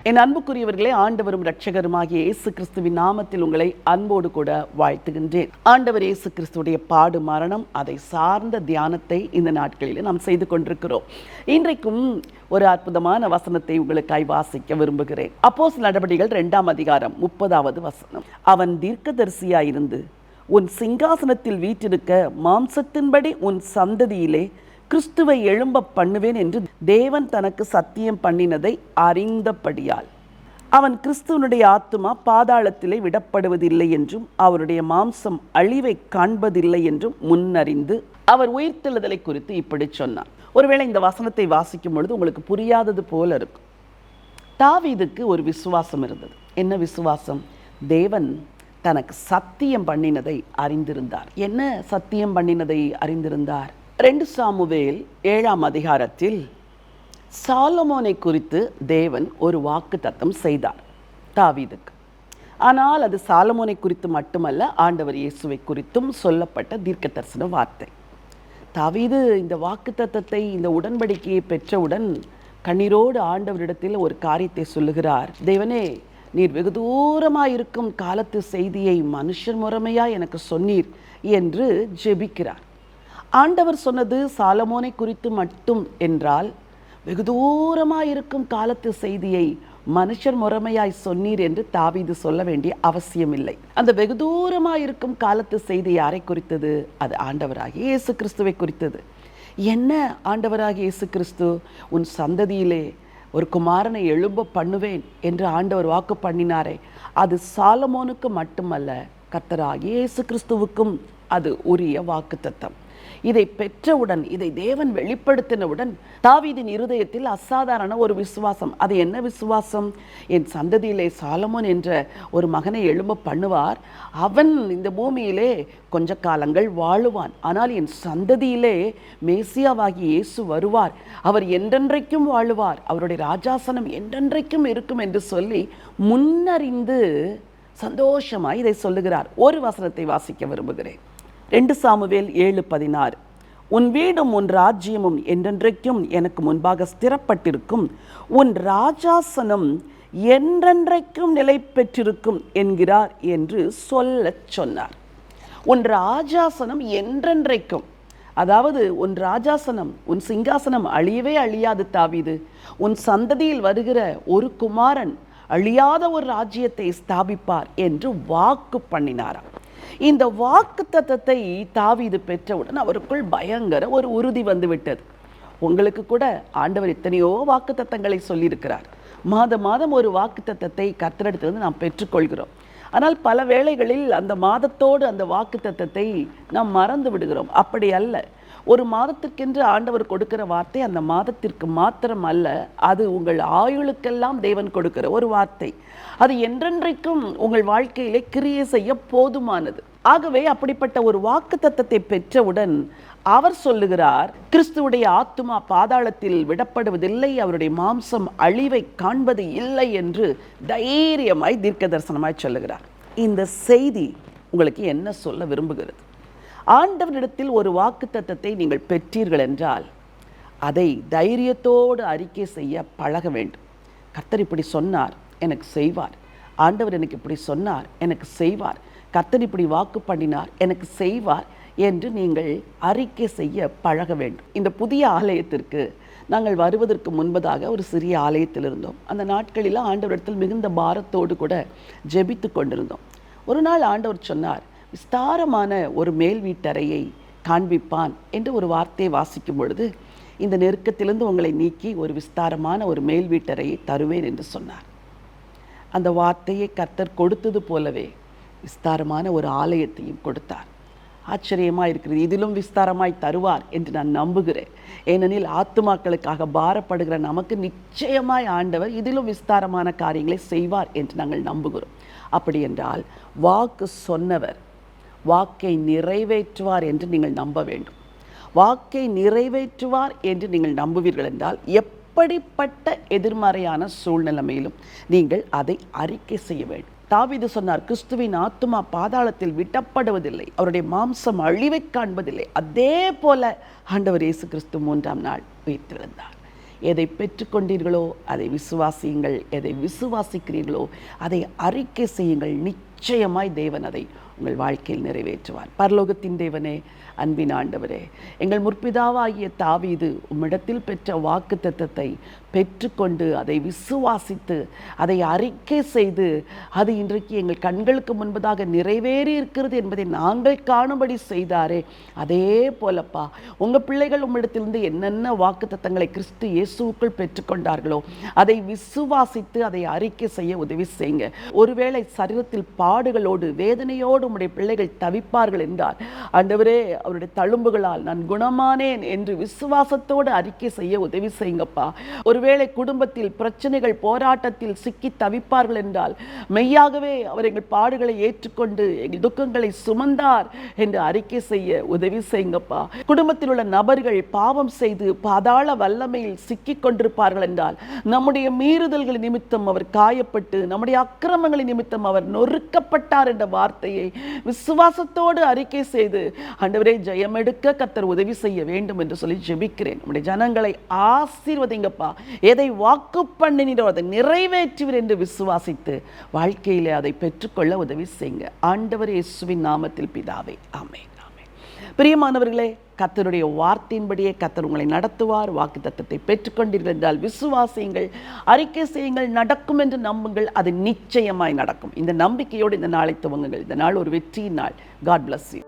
என் அன்புக்குரியவர்களே, ஆண்டவரும் இரட்சகருமாகிய இயேசு கிறிஸ்துவின் நாமத்தில் உங்களை அன்போடு கூட வாழ்த்துகின்றேன். ஆண்டவர் இயேசு கிறிஸ்துடைய பாடு, மரணம், அதை சார்ந்த தியானத்தை இந்த நாட்களில் நாம் செய்து கொண்டிருக்கிறோம். இன்றைக்கும் ஒரு அற்புதமான வசனத்தை உங்களுக்காய் வாசிக்க விரும்புகிறேன். அப்போஸ்தலர் நடபடிகள் 2ஆம் அதிகாரம் 30வது வசனம். அவன் தீர்க்கதரிசியாயிருந்து உன் சிங்காசனத்தில் வீற்றிருக்க மாம்சத்தின்படி உன் சந்ததியிலே கிறிஸ்துவை எழும்ப பண்ணுவேன் என்று தேவன் தனக்கு சத்தியம் பண்ணினதை அறிந்தபடியால் அவன் கிறிஸ்துவனுடைய ஆத்துமா பாதாளத்திலே விடப்படுவதில்லை என்றும் அவருடைய மாம்சம் அழிவை காண்பதில்லை என்றும் முன்னறிந்து அவர் உயிர்த்தெழுதலை குறித்து இப்படி சொன்னார். ஒருவேளை இந்த வசனத்தை வாசிக்கும் பொழுது உங்களுக்கு புரியாதது போல இருக்கும். தாவீதுக்கு ஒரு விசுவாசம் இருந்தது. என்ன விசுவாசம்? தேவன் தனக்கு சத்தியம் பண்ணினதை அறிந்திருந்தார். என்ன சத்தியம் பண்ணினதை அறிந்திருந்தார்? 2 சாமுவேல் 7ஆம் அதிகாரத்தில் சாலமோனை குறித்து தேவன் ஒரு வாக்குத்தத்தம் செய்தார் தாவீதுக்கு. ஆனால் அது சாலமோனை குறித்து மட்டுமல்ல, ஆண்டவர் இயேசுவை குறித்தும் சொல்லப்பட்ட தீர்க்க தரிசன வார்த்தை. தாவீது இந்த வாக்குத்தத்தத்தை, இந்த உடன்படிக்கையை பெற்றவுடன் கண்ணீரோடு ஆண்டவரிடத்தில் ஒரு காரியத்தை சொல்லுகிறார். தேவனே, நீர் வெகு தூரமாயிருக்கும் காலத்து செய்தியை மனுஷர் முறைமையா எனக்கு சொன்னீர் என்று ஜெபிக்கிறார். ஆண்டவர் சொன்னது சாலமோனை குறித்து மட்டும் என்றால், வெகு தூரமாயிருக்கும் காலத்து செய்தியை மனுஷர் முறைமையாய் சொன்னீர் என்று தாவீது சொல்ல வேண்டிய அவசியமில்லை. அந்த வெகு தூரமாயிருக்கும் காலத்து செய்தி யாரை குறித்தது? அது ஆண்டவராகிய இயேசு கிறிஸ்துவை குறித்தது. என்ன ஆண்டவராகிய இயேசு கிறிஸ்து? உன் சந்ததியிலே ஒரு குமாரனை எழும்ப பண்ணுவேன் என்று ஆண்டவர் வாக்கு பண்ணினாரே, அது சாலமோனுக்கு மட்டுமல்ல, கர்த்தராகிய இயேசு கிறிஸ்துவுக்கும் அது உரிய வாக்குத்தத்தம். இதை பெற்றவுடன், இதை தேவன் வெளிப்படுத்தினவுடன் தாவீதின் இருதயத்தில் அசாதாரண ஒரு விசுவாசம். அது என்ன விசுவாசம்? என் சந்ததியிலே சாலமோன் என்ற ஒரு மகனை எழும்ப பண்ணுவார். அவன் இந்த பூமியிலே கொஞ்ச காலங்கள் வாழுவான். ஆனால் என் சந்ததியிலே மேசியாவாகி இயேசு வருவார். அவர் என்றென்றைக்கும் வாழுவார். அவருடைய ராஜாசனம் என்றென்றைக்கும் இருக்கும் என்று சொல்லி முன்னறிந்து சந்தோஷமாய் இதை சொல்லுகிறார். ஒரு வசனத்தை வாசிக்க விரும்புகிறேன். 2 சாமுவேல் 7:16. உன் வீடும் உன் ராஜ்யமும் என்றென்றைக்கும் எனக்கு முன்பாக ஸ்திரப்பட்டிருக்கும், உன் ராஜாசனம் என்றென்றைக்கும் நிலை பெற்றிருக்கும் என்கிறார் என்று சொல்லச் சொன்னார். உன் ராஜாசனம் என்றென்றைக்கும், அதாவது உன் ராஜாசனம், உன் சிங்காசனம் அழியவே அழியாது தாவீது. உன் சந்ததியில் வருகிற ஒரு குமாரன் அழியாத ஒரு ராஜ்யத்தை ஸ்தாபிப்பார் என்று வாக்கு பண்ணினாராம். இந்த வாக்குத்தத்தத்தை தாவீது பெற்றவுடன் அவருக்குள் பயங்கர ஒரு உறுதி வந்துவிட்டது. உங்களுக்கு கூட ஆண்டவர் எத்தனையோ வாக்குத்தத்தங்களை சொல்லியிருக்கிறார். மாதம் ஒரு வாக்குத்தத்தத்தை கர்த்தரிடத்திலிருந்து நாம் பெற்றுக்கொள்கிறோம். ஆனால் பல வேளைகளில் அந்த மாதத்தோடு அந்த வாக்குத்தத்தத்தை நாம் மறந்து விடுகிறோம். அப்படி அல்ல. ஒரு மாதத்திற்கென்று ஆண்டவர் கொடுக்கிற வார்த்தை அந்த மாதத்திற்கு மாத்திரம் அல்ல, அது உங்கள் ஆயுளுக்கெல்லாம் தேவன் கொடுக்கிற ஒரு வார்த்தை. அது என்றென்றைக்கும் உங்கள் வாழ்க்கையிலே கிரியை செய்ய போதுமானது. ஆகவே அப்படிப்பட்ட ஒரு வாக்குத்தத்தத்தை பெற்றவுடன் அவர் சொல்லுகிறார், கிறிஸ்துவுடைய ஆத்துமா பாதாளத்தில் விடப்படுவதில்லை, அவருடைய மாம்சம் அழிவை காண்பது இல்லை என்று தைரியமாய் தீர்க்க தரிசனமாய் சொல்லுகிறார். இந்த செய்தி உங்களுக்கு என்ன சொல்ல விரும்புகிறது? ஆண்டவரிடத்தில் ஒரு வாக்குத்தத்தத்தை நீங்கள் பெற்றீர்கள் என்றால் அதை தைரியத்தோடு அறிக்கை செய்ய பழக வேண்டும். கர்த்தர் இப்படி சொன்னார், எனக்கு செய்வார். ஆண்டவர் எனக்கு இப்படி சொன்னார், எனக்கு செய்வார். கர்த்தர் இப்படி வாக்கு பண்ணினார், எனக்கு செய்வார் என்று நீங்கள் அறிக்கை செய்ய பழக வேண்டும். இந்த புதிய ஆலயத்திற்கு நாங்கள் வருவதற்கு முன்பதாக ஒரு சிறிய ஆலயத்தில் இருந்தோம். அந்த நாட்களில் ஆண்டவரிடத்தில் மிகுந்த பாரத்தோடு கூட ஜெபித்து கொண்டிருந்தோம். ஒரு நாள் ஆண்டவர் சொன்னார், விஸ்தாரமான ஒரு மேல் வீட்டறையை காண்பிப்பான் என்று ஒரு வார்த்தையை வாசிக்கும் பொழுது, இந்த நெருக்கத்திலிருந்து உங்களை நீக்கி ஒரு விஸ்தாரமான ஒரு மேல் வீட்டறையை தருவேன் என்று சொன்னார். அந்த வார்த்தையை கர்த்தர் கொடுத்தது போலவே விஸ்தாரமான ஒரு ஆலயத்தையும் கொடுத்தார். ஆச்சரியமாக இருக்கிறது. இதிலும் விஸ்தாரமாய் தருவார் என்று நான் நம்புகிறேன். ஏனெனில் ஆத்துமாக்களுக்காக பாரப்படுகிற நமக்கு நிச்சயமாய் ஆண்டவர் இதிலும் விஸ்தாரமான காரியங்களை செய்வார் என்று நாங்கள் நம்புகிறோம். அப்படி என்றால் வாக்கு சொன்னவர் வாக்கை நிறைவேற்றுவார் என்று நீங்கள் நம்ப வேண்டும். வாக்கை நிறைவேற்றுவார் என்று நீங்கள் நம்புவீர்கள் என்றால் எப்படிப்பட்ட எதிர்மறையான சூழ்நிலைமையிலும் நீங்கள் அதை அறிக்கை செய்ய வேண்டும். தாவீது சொன்னார், கிறிஸ்துவின் ஆத்துமா பாதாளத்தில் விடப்படுவதில்லை, அவருடைய மாம்சம் அழிவை காண்பதில்லை. அதே போல ஆண்டவர் இயேசு கிறிஸ்து 3ஆம் நாள் உயிர்த்தெழுந்தார். எதை பெற்றுக்கொண்டீர்களோ அதை விசுவாசியுங்கள், எதை விசுவாசிக்கிறீர்களோ அதை அறிக்கை செய்யுங்கள். நிச்சயமாய் தேவன் அதை உங்கள் வாழ்க்கையில் நிறைவேற்றுவார். பரலோகத்தின் தேவனே, அன்பின் ஆண்டவரே, எங்கள் முற்பிதாவாகிய தாவீது உம்மிடத்தில் பெற்ற வாக்குத்தத்தத்தை பெற்றுக்கொண்டு அதை விசுவாசித்து அதை அறிக்கை செய்து அது இன்றைக்கு எங்கள் கண்களுக்கு முன்பதாக நிறைவேறி இருக்கிறது என்பதை நாங்கள் காணும்படி செய்தாரே, அதே போலப்பா உங்கள் பிள்ளைகள் உம்மிடத்திலிருந்து என்னென்ன வாக்குத்தத்தங்களை கிறிஸ்து இயேசுவுக்குள் பெற்றுக்கொண்டார்களோ அதை விசுவாசித்து அதை அறிக்கை செய்ய உதவி செய்யுங்க. ஒருவேளை சரீரத்தில் பாடுகளோடு வேதனையோடு உம்முடைய பிள்ளைகள் தவிப்பார்கள் என்றால், ஆண்டவரே, அவருடைய தழும்புகளால் நான் குணமானேன் என்று விசுவாசத்தோடு அறிக்கை செய்ய உதவி செய்யுங்கப்பா. ஒருவேளை குடும்பத்தில் பிரச்சனைகள் போராட்டத்தில் சிக்கி தவிப்பார்கள் என்றால், மெய்யாகவே அவர் எங்கள் பாடுகளை ஏற்றுக்கொண்டு எங்கள் துக்கங்களை சுமந்தார் என்று அறிக்கை செய்ய உதவி செய்யுங்கப்பா. குடும்பத்தில் உள்ள நபர்கள் பாவம் செய்து பாதாள வல்லமையில் சிக்கி கொண்டிருப்பார்கள் என்றால், நம்முடைய மீறுதல்கள் நிமித்தம் அவர் காயப்பட்டு நம்முடைய அக்கிரமங்களின் நிமித்தம் அவர் நொறுக்கப்பட்டார் என்ற வார்த்தையை விசுவாசத்தோடு அறிக்கை செய்து, ஆண்டவரே, ஜெயமெடுக்க கர்த்தர் உதவி செய்ய வேண்டும் என்று சொல்லி ஜெபிக்கிறேன். நம்முடைய ஜனங்களை ஆசீர்வதிங்கப்பா. எதை வாக்கு பண்ணினீரோ அதை நிறைவேற்றுவீர் என்று விசுவாசித்து வாழ்க்கையிலே அதை பெற்றுக்கொள்ள உதவி செய்யுங்க. ஆண்டவர் இயேசுவின் நாமத்தில் பிதாவே, ஆமென். பிரியமானவர்களே, கர்த்தருடைய வார்த்தையின்படியே கர்த்தர் உங்களை நடத்துவார். வாக்குத்தத்தத்தை பெற்றுக்கொண்டீர்கள் என்றால் விசுவாசியுங்கள், அறிக்கை செய்யுங்கள், நடக்கும் என்று நம்புங்கள். அது நிச்சயமாய் நடக்கும். இந்த நம்பிக்கையோடு இந்த நாளை துவங்குங்கள். இந்த நாள் ஒரு வெற்றியின் நாள். God bless you.